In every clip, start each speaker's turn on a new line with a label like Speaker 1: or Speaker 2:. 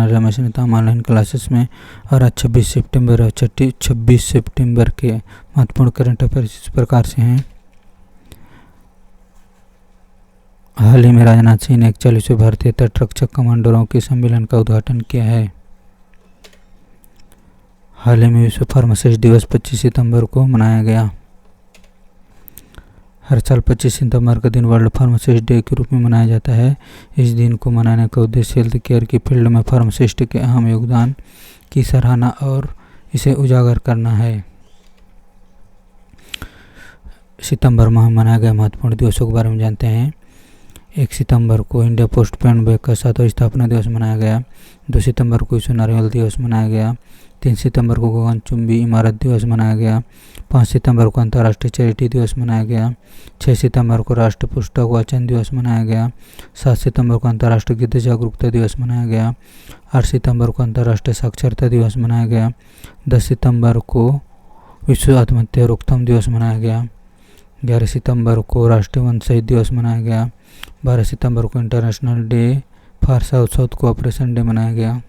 Speaker 1: Ramesh Netam online classes में। और आज 26 सितंबर और 26 सितंबर के महत्वपूर्ण करंट अफेयर्स इस प्रकार से हैं। हाल ही में राजनाथ सिंह ने 41वें भारतीय तटरक्षक कमांडरों के सम्मेलन का उद्घाटन किया है। हाल ही में विश्व फार्मासिस्ट दिवस 25 सितंबर को मनाया गया। हर साल 25 सितंबर का दिन वर्ल्ड फार्मासिस्ट डे के रूप में मनाया जाता है। इस दिन को मनाने का उद्देश्य हेल्थ केयर की फील्ड में फार्मासिस्ट के अहम योगदान की सराहना और इसे उजागर करना है। सितंबर माह मनाए गए महत्वपूर्ण दिवसों के बारे में जानते हैं। 1 सितंबर को इंडिया पोस्ट पेमेंट बैंक का 7वां स्थापना दिवस मनाया गया। 2 सितंबर को विश्व नारियल दिवस मनाया गया। 3 सितंबर को गगनचुंबी इमारत दिवस मनाया गया। 5 सितंबर को अंतर्राष्ट्रीय चैरिटी दिवस मनाया गया। 6 सितंबर को राष्ट्रीय पुस्तक वाचन दिवस मनाया गया। 7 सितंबर को अंतर्राष्ट्रीय गिद्ध जागरूकता दिवस मनाया गया। 8 सितंबर को अंतर्राष्ट्रीय साक्षरता दिवस मनाया गया। 10 सितंबर को विश्व आत्महत्या रोकथाम दिवस मनाया गया। 11 सितंबर को राष्ट्रीय वन शहीद दिवस मनाया गया। 12 सितंबर को international day for south cooperation day मनाया गया।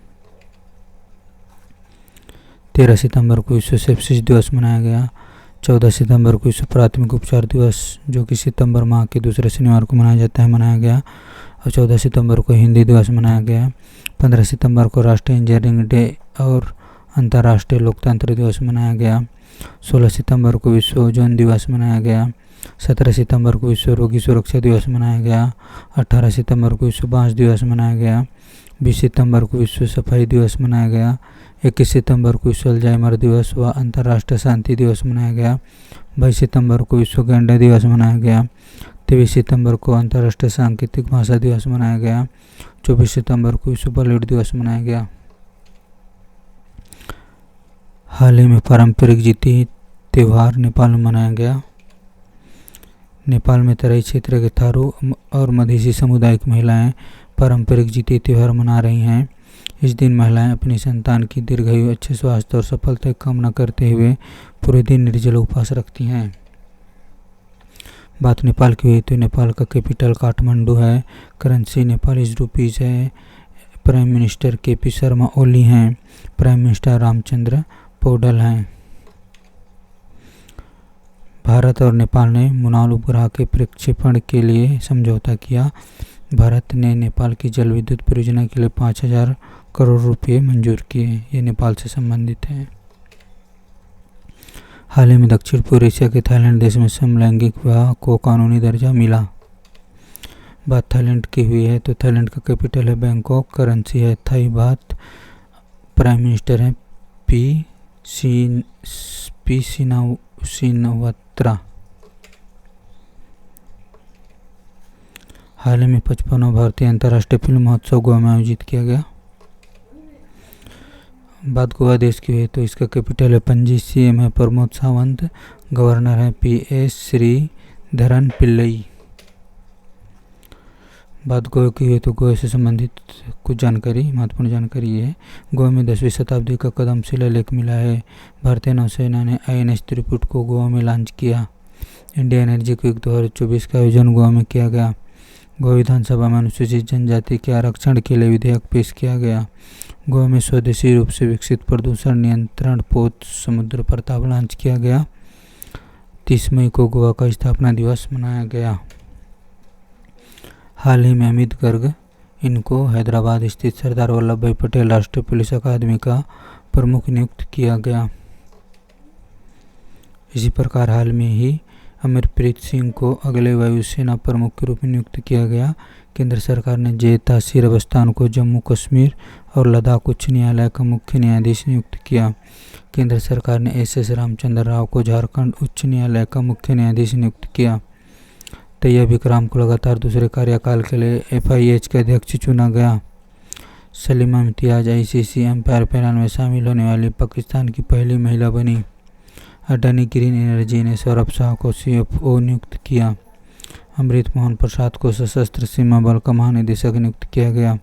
Speaker 1: 13 सितंबर को विश्व सेप्सिस दिवस मनाया गया। 14 सितंबर को विश्व प्राथमिक उपचार दिवस, जो कि सितंबर माह के दूसरे शनिवार को मनाया जाता है, मनाया गया। और 14 सितंबर को हिंदी दिवस मनाया गया। 15 सितंबर को राष्ट्रीय इंजीनियरिंग डे और अंतर्राष्ट्रीय लोकतंत्र दिवस मनाया गया। 16 सितंबर को विश्व ओजोन दिवस मनाया गया। 17 सितंबर को विश्व रोगी सुरक्षा दिवस मनाया गया। 18 सितंबर को विश्व बांस दिवस मनाया गया। 20 सितंबर को विश्व सफाई दिवस मनाया गया। 21 सितंबर को विश्व अल्जाइमर दिवस व अंतर्राष्ट्रीय शांति दिवस मनाया गया। 22 सितंबर को विश्व गैंडा दिवस मनाया गया। 23 सितंबर को अंतर्राष्ट्रीय सांकेतिक भाषा दिवस मनाया गया। 24 सितंबर को विश्व बॉलीवुड दिवस मनाया गया। हाल ही में पारंपरिक जीती त्यौहार नेपाल में मनाया गया। नेपाल में तराई क्षेत्र के थारू और मधेसी समुदाय की महिलाएं पारंपरिक जीती त्यौहार मना रही हैं। इस दिन महिलाएं अपनी संतान की दीर्घायु, अच्छे स्वास्थ्य और सफलता की कामना करते हुए पूरे दिन निर्जल उपवास रखती हैं। बात नेपाल की हुई तो नेपाल का कैपिटल काठमांडू है। करेंसी नेपालीज रुपीज है। Prime minister KP Sharma Oli हैं। प्राइम मिनिस्टर रामचंद्र पौडल हैं। भारत और नेपाल ने मुनाल उपग्रह के प्रक्षेपण के लिए समझौता किया। भारत ने नेपाल की जल विद्युत परियोजना के लिए 5000 करोड़ रुपए मंजूर किए। ये नेपाल से संबंधित है। हाल ही में दक्षिण पूर्व एशिया के थाईलैंड देश में समलैंगिक विवाह को कानूनी दर्जा मिला। बात थाईलैंड की हुई है तो थाईलैंड का कैपिटल है बैंकॉक। करेंसी है थाई बात। प्राइम मिनिस्टर है पी सिनावत्रा। हाल ही में 55वां भारतीय अंतर्राष्ट्रीय फिल्म महोत्सव गोवा में आयोजित किया गया। बात गोवा देश की हुई तो इसका कैपिटल है पणजी। सीएम है प्रमोद सावंत। गवर्नर है PS श्रीधरन पिल्लई। बात गोवा की हुई तो गोवा से संबंधित कुछ जानकारी, महत्वपूर्ण जानकारी ये है। गोवा में 10वीं शताब्दी का कदम शिलालेख मिला है। भारतीय नौसेना ने INS त्रिपुट को गोवा में लॉन्च किया। इंडिया एनर्जी क्विक 2024 का आयोजन गोवा में किया गया। गोवा विधानसभा में अनुसूचित जनजाति के आरक्षण के लिए विधेयक पेश किया गया। गोवा में स्वदेशी रूप से विकसित प्रदूषण नियंत्रण पोत समुद्र प्रताप लॉन्च किया गया। 30 मई को गोवा का स्थापना दिवस मनाया गया। हाल ही में अमित गर्ग इनको हैदराबाद स्थित सरदार वल्लभ भाई पटेल राष्ट्रीय पुलिस अकादमी का प्रमुख नियुक्त किया गया। इसी प्रकार हाल में ही अमरप्रीत सिंह को अगले वायुसेना प्रमुख के रूप में नियुक्त किया गया। केंद्र सरकार ने जे तासीर अवस्थान को जम्मू कश्मीर और लद्दाख उच्च न्यायालय का मुख्य न्यायाधीश नियुक्त किया। केंद्र सरकार ने SS रामचंद्र राव को झारखंड उच्च न्यायालय का मुख्य न्यायाधीश नियुक्त किया। तैयब विक्रम को लगातार दूसरे कार्यकाल के लिए FIH के अध्यक्ष चुना गया। Salima Imtiaz ICC umpire panel में शामिल होने वाली पाकिस्तान की पहली महिला बनी। अडानी ग्रीन एनर्जी ने सौरभ शाह को CFO नियुक्त किया। अमृत मोहन प्रसाद को सशस्त्र सीमा बल का महानिदेशक नियुक्त किया गया।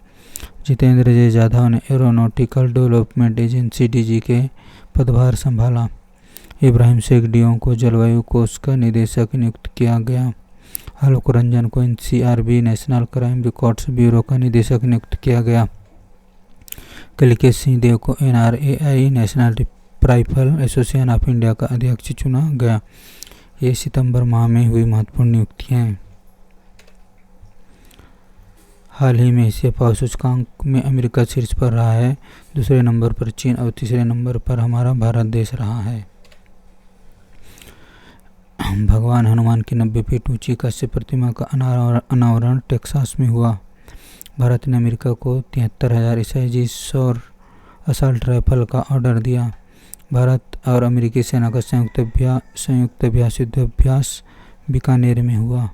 Speaker 1: जितेंद्र जय जाधव ने एरोनॉटिकल डेवलपमेंट एजेंसी DG के पदभार संभाला। इब्राहिम शेख डियों को जलवायु कोष का निदेशक नियुक्त किया गया। आलोक रंजन को NCRB national crime records bureau का निदेशक नियुक्त किया गया। कलिकेश सिंह देव को NRAI national rifle association of India का अध्यक्ष चुना गया। ये सितंबर माह में हुई महत्वपूर्ण नियुक्तियां हैं। हाल ही में एशिया पावर सूचकांक में अमेरिका शीर्ष पर रहा है, दूसरे नंबर पर चीन और तीसरे नंबर पर हमारा भारत देश रहा है। भगवान हनुमान की 90 फीट ऊंची कांस्य प्रतिमा का अनावरण टेक्सास में हुआ। भारत ने अमेरिका को 73,000 SIG असॉल्ट राइफल का ऑर्डर दिया। भारत और अमेरिकी सेना का संयुक्त अभ्यास युद्धाभ्यास बीकानेर में हुआ।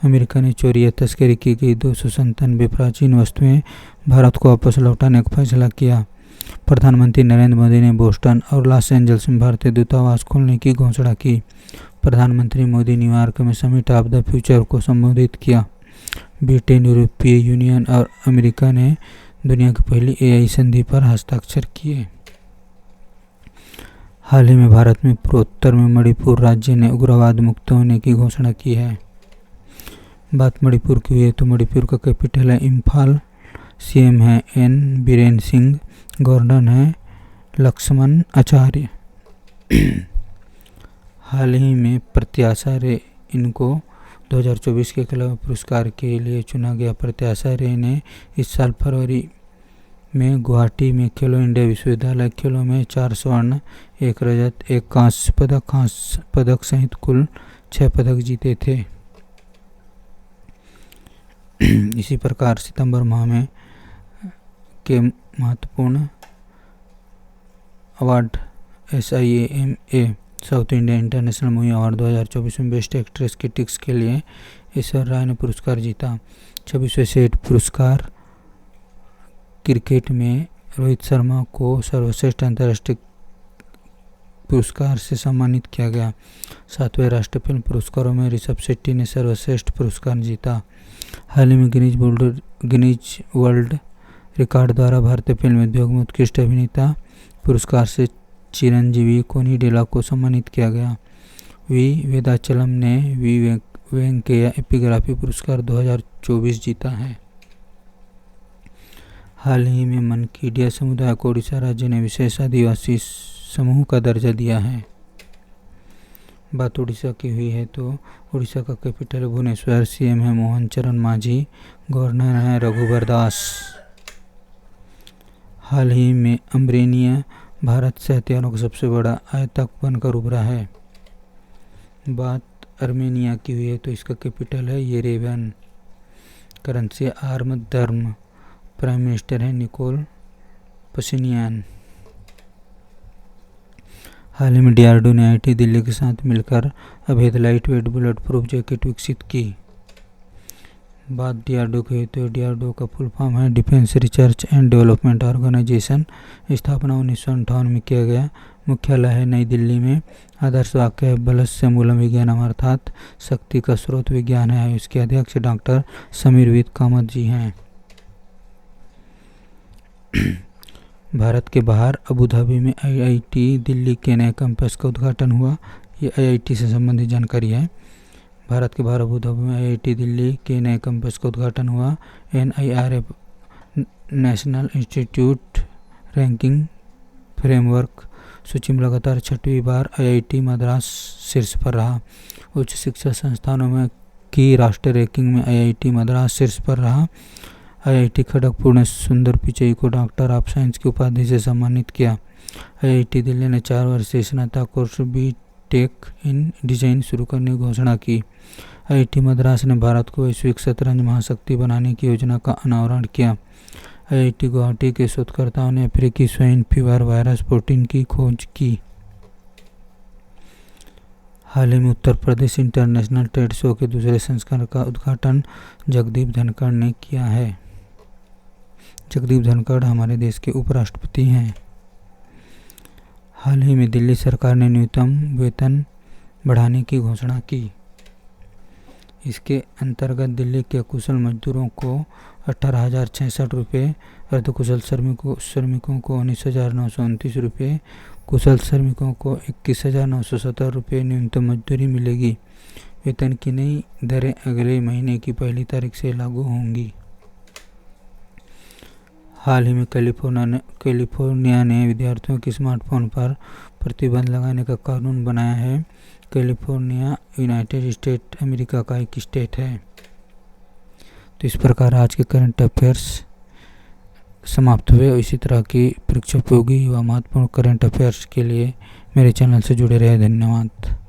Speaker 1: अमेरिका ने चोरी या तस्करी की गई 297 प्राचीन वस्तुएं भारत को वापस लौटाने का फैसला किया। प्रधानमंत्री नरेंद्र मोदी ने बोस्टन और लॉस एंजल्स में भारतीय दूतावास खोलने की घोषणा की। प्रधानमंत्री मोदी न्यूयॉर्क में समिट ऑफ द फ्यूचर को संबोधित किया। ब्रिटेन, यूरोपीय यूनियन और अमेरिका ने दुनिया की पहली AI संधि पर हस्ताक्षर किए। हाल ही में भारत में पूर्वोत्तर में मणिपुर राज्य ने उग्रवाद मुक्त होने की घोषणा की है। बात मणिपुर की हुई है तो मणिपुर का कैपिटल है इम्फाल। CM है N बीरेन सिंह, गवर्नर है लक्ष्मण आचार्य। हाल ही में प्रत्याशा रे इनको 2024 के कला पुरस्कार के लिए चुना गया। प्रत्याशा रे ने इस साल फरवरी में गुवाहाटी में खेलो इंडिया विश्वविद्यालय खेलों में 4 स्वर्ण, 1 रजत, 1 कांस्य पदक सहित कुल 6 पदक जीते थे। इसी प्रकार सितंबर माह में के महत्वपूर्ण award SIAMA south India international movie award 2024 में बेस्ट एक्ट्रेस की टिक्स के लिए ऐश्वर्या राय ने पुरस्कार जीता। 26वें सेट पुरस्कार क्रिकेट में रोहित शर्मा को सर्वश्रेष्ठ अंतर्राष्ट्रीय पुरस्कार से सम्मानित किया गया। 7वें राष्ट्रीय फिल्म पुरस्कारों में ऋषभ शेट्टी ने सर्वश्रेष्ठ पुरस्कार जीता। हाल ही में गिनीज वर्ल्ड रिकॉर्ड द्वारा भारतीय फिल्म उद्योग में उत्कृष्ट अभिनेता पुरस्कार से चिरंजीवी कोनिडेला को सम्मानित किया गया। वेदाचलम ने वेंकैया एपिग्राफी पुरस्कार 2024 जीता है। हाल ही में मनकीडिया समुदाय को उड़ीसा राज्य ने विशेष आदिवासी समूह का दर्जा दिया है। बात उड़ीसा की हुई है तो उड़ीसा का कैपिटल भुवनेश्वर। CM है मोहन चरण मांझी, गवर्नर है रघुबर दास। हाल ही में अर्मेनिया भारत से हथियारों का सबसे बड़ा आयातक बनकर उभरा है। बात अर्मेनिया की हुई है तो इसका कैपिटल है येरेवन। करेंसी आर्म धर्म। प्राइम मिनिस्टर है निकोल पशिनियान। हाल ही में DRDO ने IIT दिल्ली के साथ मिलकर Abhed light weight bullet proof jacket विकसित की। बात DRDO की तो DRDO का फुल फॉर्म है defence research and development organisation. स्थापना 1958 में किया गया। मुख्यालय है नई दिल्ली में। आदर्श वाक्य है बलस्य मूलम विज्ञानम, अर्थात शक्ति का स्रोत विज्ञान है। इसके अध्यक्ष डॉक्टर समीरवीर कामत जी हैं। भारत के बाहर अबू धाबी में IIT दिल्ली के नए कैंपस का उद्घाटन हुआ। ये IIT से संबंधित जानकारी है। भारत के बाहर अबू धाबी में IIT दिल्ली के नए कैंपस का उद्घाटन हुआ। NIRF national institute ranking framework सूची में लगातार 6वीं बार IIT मद्रास शीर्ष पर रहा। उच्च शिक्षा संस्थानों में की राष्ट्रीय रैंकिंग में IIT मद्रास शीर्ष पर रहा। IIT खड़गपुर ने सुंदर पिचई को डॉक्टर ऑफ साइंस की उपाधि से सम्मानित किया। IIT दिल्ली ने 4 वर्षीय स्नातक कोर्स BTech इन डिजाइन शुरू करने की घोषणा की। IIT मद्रास ने भारत को वैश्विक शतरंज महाशक्ति बनाने की योजना का अनावरण किया। IIT गुवाहाटी के शोधकर्ताओं ने अफ्रीकी स्वाइन फीवर वायरस प्रोटीन की खोज की। हाल ही में Uttar Pradesh international trade show के दूसरे संस्करण का उद्घाटन जगदीप धनखड़ ने किया है। जगदीप धनखड़ हमारे देश के उपराष्ट्रपति हैं। हाल ही में दिल्ली सरकार ने न्यूनतम वेतन बढ़ाने की घोषणा की। इसके अंतर्गत दिल्ली के कुशल मजदूरों को 18,066 रुपये, अर्धकुशल श्रमिकों को 19,929 रुपये, कुशल श्रमिकों को 21,970 रुपये न्यूनतम मजदूरी मिलेगी। वेतन की नई दरें अगले महीने की 1 तारीख से लागू होंगी। हाल ही में कैलिफोर्निया ने विद्यार्थियों के स्मार्टफोन पर प्रतिबंध लगाने का कानून बनाया है। कैलिफोर्निया यूनाइटेड स्टेट अमेरिका का एक स्टेट है। तो इस प्रकार आज के करंट अफेयर्स समाप्त हुए। इसी तरह की परीक्षा उपयोगी व महत्वपूर्ण करंट अफेयर्स के लिए मेरे चैनल से जुड़े रहे। धन्यवाद।